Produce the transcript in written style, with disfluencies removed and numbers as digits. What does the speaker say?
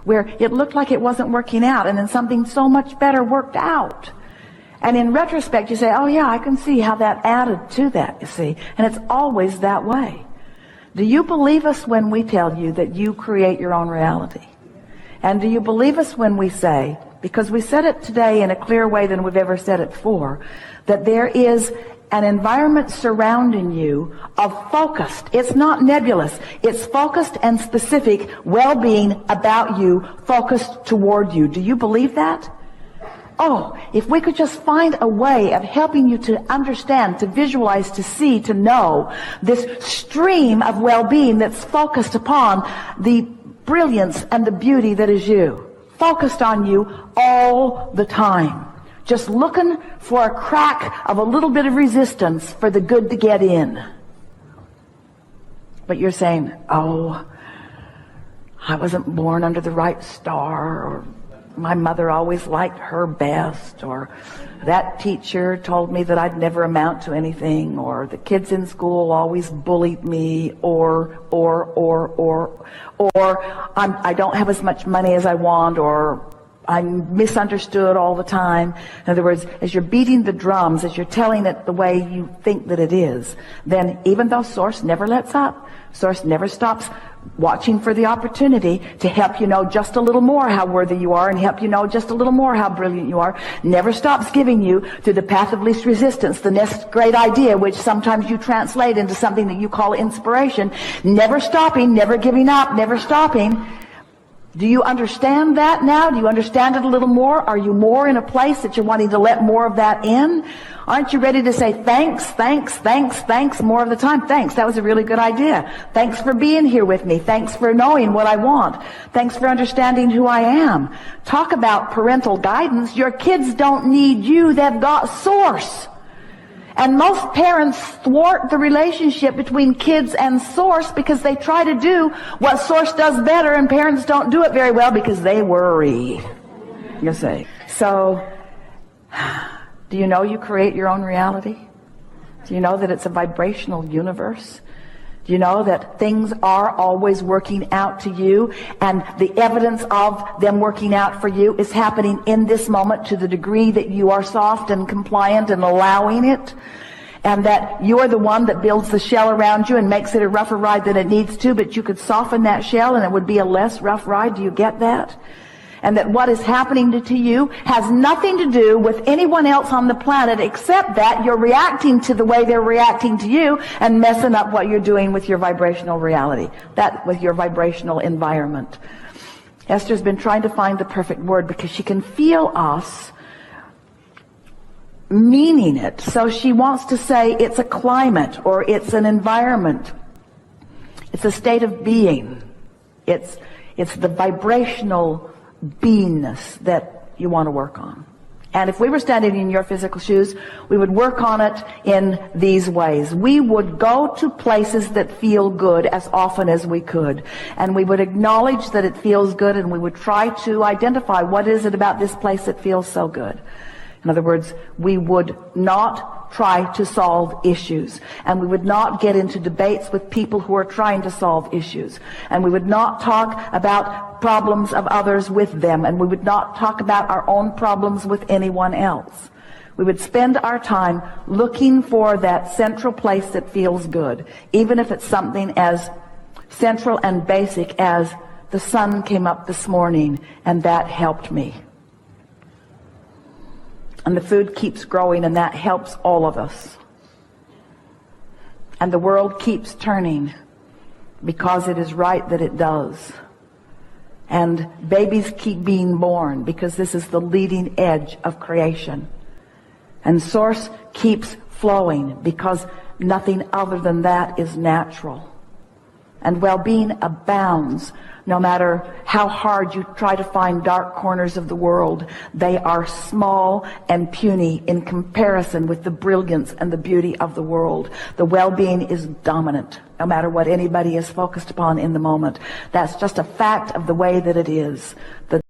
where it looked like it wasn't working out, and then something so much better worked out. And in retrospect, you say, oh yeah, I can see how that added to that, you see. And it's always that way. Do you believe us when we tell you that you create your own reality? And do you believe us when we say, because we said it today in a clearer way than we've ever said it before, that there is an environment surrounding you of focused, it's not nebulous, it's focused and specific well-being about you, focused toward you. Do you believe that? Oh, if we could just find a way of helping you to understand, to visualize, to see, to know this stream of well-being that's focused upon the brilliance and the beauty that is you, focused on you all the time, just looking for a crack of a little bit of resistance for the good to get in. But you're saying, oh, I wasn't born under the right star, or my mother always liked her best, or that teacher told me that I'd never amount to anything, or the kids in school always bullied me, or I don't have as much money as I want, or I'm misunderstood all the time. In other words, as you're beating the drums, as you're telling it the way you think that it is, then even though Source never lets up, Source never stops watching for the opportunity to help you know just a little more how worthy you are and help you know just a little more how brilliant you are, never stops giving you through the path of least resistance the next great idea, which sometimes you translate into something that you call inspiration, never stopping, never giving up, never stopping. Do you understand that now? Do you understand it a little more? Are you more in a place that you're wanting to let more of that in? Aren't you ready to say thanks, thanks, thanks, thanks more of the time? Thanks, that was a really good idea. Thanks for being here with me. Thanks for knowing what I want. Thanks for understanding who I am. Talk about parental guidance. Your kids don't need you. They've got Source. And most parents thwart the relationship between kids and Source because they try to do what Source does better, and parents don't do it very well because they worry. You see. So, do you know you create your own reality? Do you know that it's a vibrational universe? Do you know that things are always working out to you, and the evidence of them working out for you is happening in this moment to the degree that you are soft and compliant and allowing it, and that you are the one that builds the shell around you and makes it a rougher ride than it needs to, but you could soften that shell and it would be a less rough ride. Do you get that? And that what is happening to you has nothing to do with anyone else on the planet except that you're reacting to the way they're reacting to you and messing up what you're doing with your vibrational reality, that with your vibrational environment. Esther's been trying to find the perfect word because she can feel us meaning it. So she wants to say it's a climate, or it's an environment. It's a state of being. It's the vibrational beingness that you want to work on. And if we were standing in your physical shoes, we would work on it in these ways. We would go to places that feel good as often as we could. And we would acknowledge that it feels good, and we would try to identify what is it about this place that feels so good. In other words, we would not try to solve issues, and we would not get into debates with people who are trying to solve issues, and we would not talk about problems of others with them, and we would not talk about our own problems with anyone else. We would spend our time looking for that central place that feels good, even if it's something as central and basic as the sun came up this morning and that helped me. And the food keeps growing, and that helps all of us. And the world keeps turning because it is right that it does. And babies keep being born because this is the leading edge of creation. And Source keeps flowing because nothing other than that is natural. And well-being abounds. No matter how hard you try to find dark corners of the world, they are small and puny in comparison with the brilliance and the beauty of the world. The well-being is dominant, no matter what anybody is focused upon in the moment. That's just a fact of the way that it is.